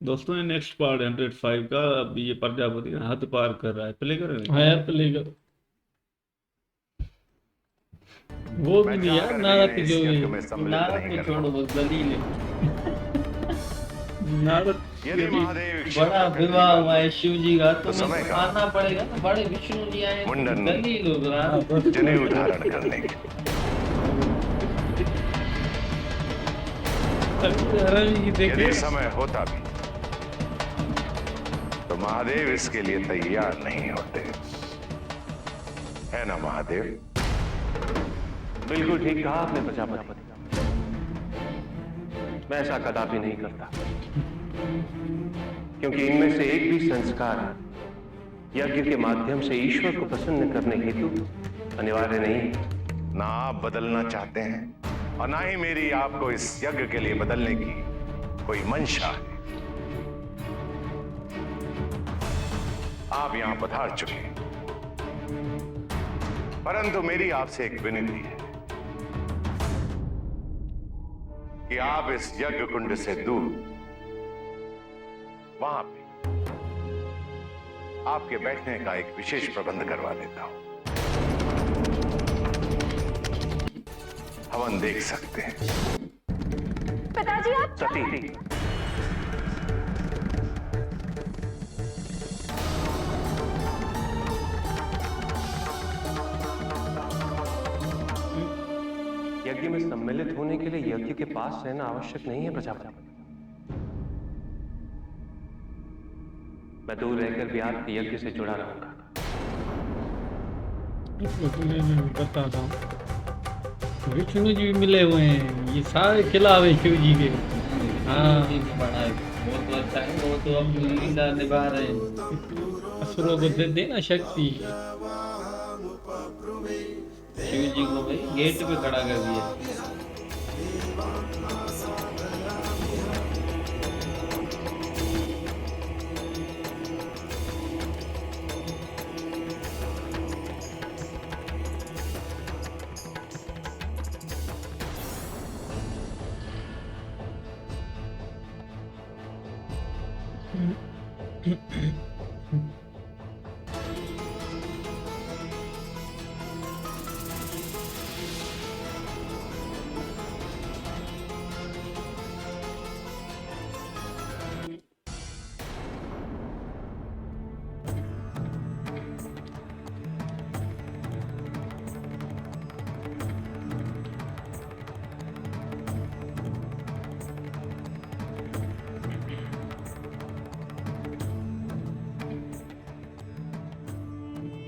दोस्तों ने next part 105 का, अब ये प्रजापति हद पार कर रहा है, प्ले करें हाँ क्या? यार प्ले करो। वो भी मैं नहीं यार, चाहकर भी नारद इन्हें इस जो यज्ञ में सम्मिलित नारद नहीं को कर छोड़ो, पाऊंगा। बस दलील है। नारद यदि यदि महादेव इच्छा बड़ा प्रकट भी विवाह कर हुआ दें है शिव जी का, तो तो मैं समय तो कहाँ, मानना पड़ेगा ना, बड़े विष्णु जी आए तो मुंडन दलील हो नारद। जनेऊ धारण करने की। रवि की देखे। यदि समय होता भी तो महादेव इसके लिए तैयार नहीं होते, है ना महादेव? बिल्कुल ठीक कहा आपने प्रजापति। मैं ऐसा कदापि नहीं करता, क्योंकि इनमें से एक भी संस्कार यज्ञ के माध्यम से ईश्वर को प्रसन्न करने हेतु अनिवार्य नहीं है। ना आप बदलना चाहते हैं और ना ही मेरी आपको इस यज्ञ के लिए बदलने की कोई मंशा है। आप यहां पधार चुके हैं, परंतु मेरी आपसे एक विनती है कि आप इस यज्ञ कुंड से दूर वहां पे आपके बैठने का एक विशेष प्रबंध करवा देता हूं। हवन देख सकते हैं। पिताजी आप सती, यज्ञ में सम्मिलित होने के लिए यज्ञ के पास रहना आवश्यक नहीं है प्रजापति। मैं दूर रहकर भी आपके यज्ञ से जुड़ा रहूंगा। मैं बताता हूँ, विष्णु जी भी मिले हुए हैं, ये सारे खिलाफ है शिव जी के। हाँ जी भी बड़ा है, बहुत तो अच्छा है, वो तो अपनी लीला निभा रहे हैं, असुरों को दे देना शक्ति। शिव जी को भाई गेट पे खड़ा कर दिया।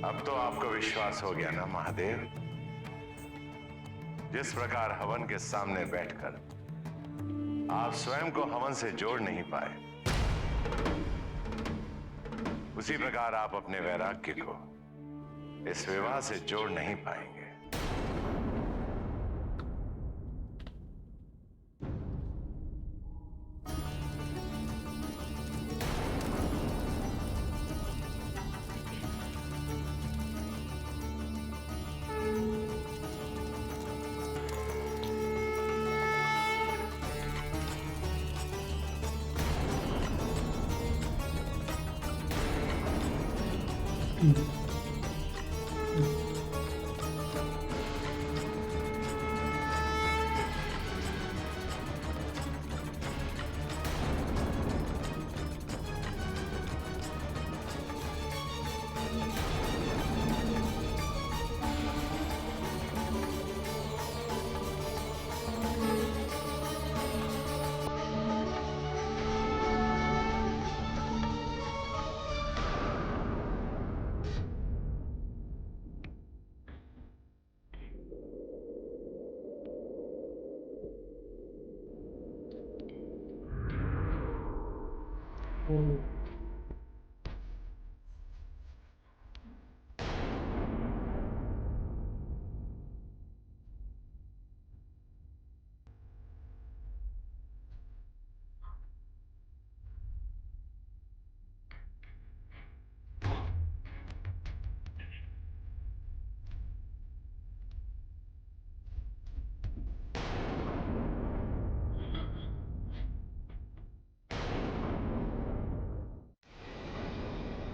अब तो आपको विश्वास हो गया ना महादेव? जिस प्रकार हवन के सामने बैठकर आप स्वयं को हवन से जोड़ नहीं पाए, उसी प्रकार आप अपने वैराग्य को इस विवाह से जोड़ नहीं पाएंगे।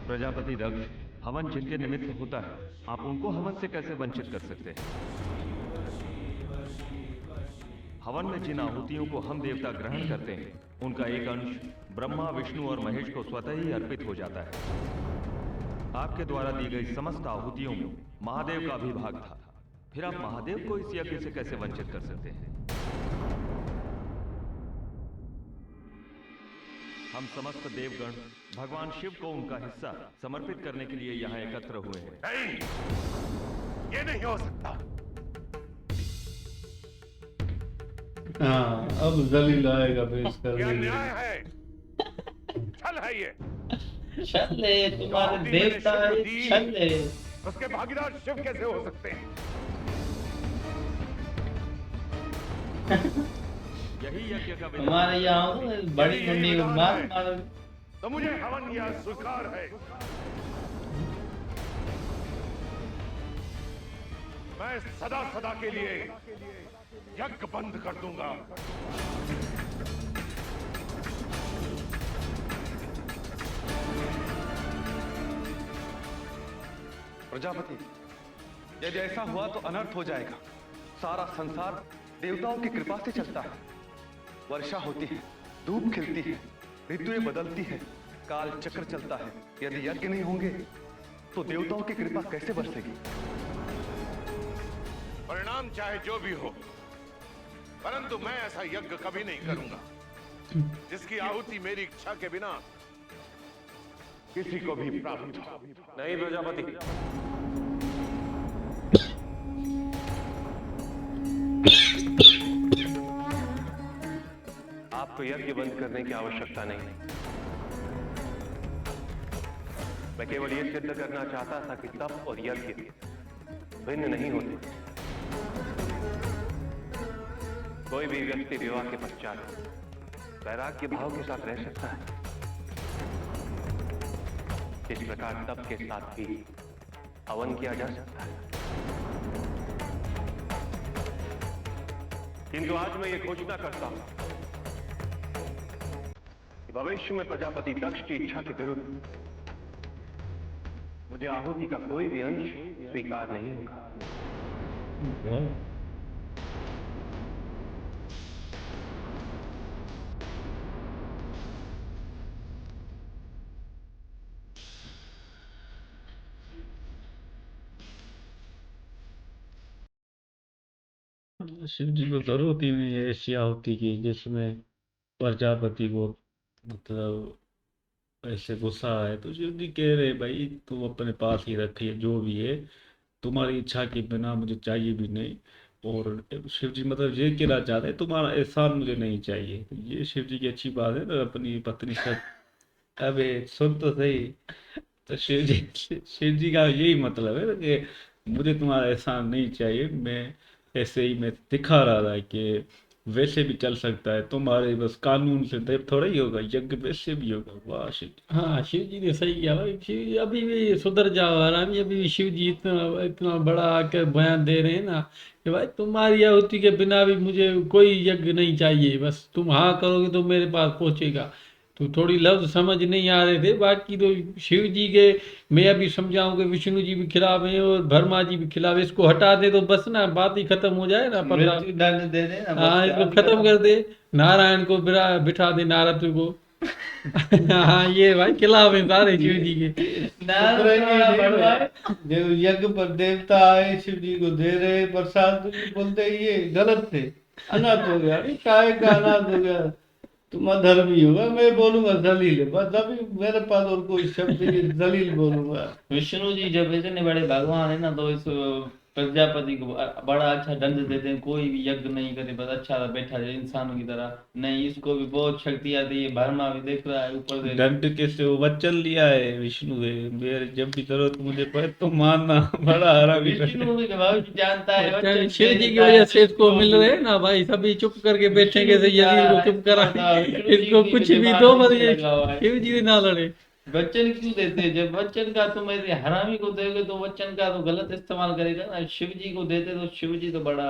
प्रजापति दक्ष, हवन जिनके निमित्त होता है, आप उनको हवन से कैसे वंचित कर सकते हैं? हवन में जिन आहुतियों को हम देवता ग्रहण करते हैं, उनका एक अंश ब्रह्मा, विष्णु और महेश को स्वतः ही अर्पित हो जाता है। आपके द्वारा दी गई समस्त आहुतियों में महादेव का भी भाग था, फिर आप महादेव को इस यज्ञ से कैसे वंचित कर सकते हैं? हम समस्त देवगण भगवान शिव को उनका हिस्सा समर्पित करने के लिए यहाँ एकत्र हुए हैं। नहीं, ये नहीं हो सकता। हाँ, अब जलील आएगा पेश कर क्या देंगे। न्याय है? छल है ये। छल है, तुम्हारे देवता है, छल है। उसके भागीदार शिव कैसे हो सकते हैं? यही यज्ञ का विधान। हमारे यहाँ बड़ी मंडी को मार तो मुझे हवन यह स्वीकार है। मैं सदा सदा के लिए यज्ञ बंद कर दूंगा। प्रजापति, यदि ऐसा हुआ तो अनर्थ हो जाएगा। सारा संसार देवताओं की कृपा से चलता है। वर्षा होती है, धूप खिलती है, ऋतुएं बदलती है, काल चक्र चलता है। यदि यज्ञ नहीं होंगे तो देवताओं की कृपा कैसे बरसेगी? परिणाम चाहे जो भी हो, परंतु मैं ऐसा यज्ञ कभी नहीं करूंगा जिसकी आहुति मेरी इच्छा के बिना किसी को भी प्राप्त हो। नहीं प्रजापति, आपको यज्ञ बंद करने की आवश्यकता नहीं। मैं केवल ये सिद्ध करना चाहता था कि तप और यज्ञ भिन्न नहीं होते। कोई भी व्यक्ति विवाह के पश्चात वैराग्य भाव के साथ रह सकता है, इस प्रकार तप के साथ भी हवन किया जा सकता है। किंतु आज मैं ये घोषणा करता हूं कि भविष्य में प्रजापति दक्ष की इच्छा के विरुद्ध मुझे आहुति का कोई भी अंश स्वीकार नहीं होगा। शिव जी को जरूरत ही नहीं है ऐसी आहुति की जिसमें प्रजापति को मतलब ऐसे गुस्सा है। तो शिव जी कह रहे भाई तुम अपने पास ही रखिए, जो भी है तुम्हारी इच्छा के बिना मुझे चाहिए भी नहीं। और शिव जी मतलब ये कहना चाहते हैं तुम्हारा एहसान मुझे नहीं चाहिए। तो ये शिव जी की अच्छी बात है ना, अपनी पत्नी से अबे सुन तो सही। तो शिव जी का यही मतलब है ना कि मुझे तुम्हारा एहसान नहीं चाहिए, मैं ऐसे ही मैं दिखा रहा था कि वैसे भी चल सकता है, तुम्हारे बस कानून से देव थोड़ा ही होगा, यज्ञ वैसे भी होगा। वाह शिव जी। हाँ, शिव जी ने सही किया भाई। शिव जी अभी भी सुधर जाओ आराम। अभी भी शिव जी इतना इतना बड़ा आकर बयान दे रहे हैं ना कि भाई तुम्हारी आहुति के बिना भी मुझे कोई यज्ञ नहीं चाहिए, बस तुम हाँ करोगे तो मेरे पास पहुंचेगा। तो थोड़ी लफ्ज समझ नहीं आ रहे थे, बाकी तो शिव जी के मैं अभी समझाऊं कि विष्णु जी भी खिलाफ हैं और ब्रह्मा जी भी खिलाफ है। इसको हटा दे तो बस ना बात ही खत्म हो जाए ना। मृत्यु दंड दे दे ना, हाँ, इसको खत्म कर दे, नारायण को बिठा दे नारद को। हाँ, ये भाई खिलाफ है सारे शिव जी के। जो यज्ञ पर देवता आए शिव जी को दे रहे प्रसाद, तो ये बोलते ये गलत थे, अनाथ हो गया। अरे काय का अनाथ हो गया, तुम अधर्मी होगा। मैं बोलूंगा जलील है, बस अभी मेरे पास और कोई शब्द नहीं, जलील बोलूंगा। विष्णु जी जब इतने बड़े भगवान है ना, तो इस प्रजापति को बड़ा अच्छा दंड देते हैं। कोई भी यज्ञ नहीं करे, बस अच्छा बैठा जाए इंसानों की तरह। नहीं, इसको भी बहुत शक्ति आती है। ब्रह्मा भी देख रहा है ऊपर से। दंड कैसे वो वचन लिया है विष्णु ने, मेरे जब भी जरूरत मुझे पड़े तो मानना। बड़ा हरा विष्णु भी भविष्य जानता है। शिव जी की वजह से इसको मिल रहे हैं ना भाई, सभी चुप करके बैठेंगे से यदि को चुप करा, इसको कुछ भी दो मत, शिव जी ना लड़े। वचन क्यों देते हैं? जब वचन का तुम ऐसे हरामी को दोगे तो वचन का तो गलत इस्तेमाल करेगा ना। शिव जी को देते तो शिव जी तो बड़ा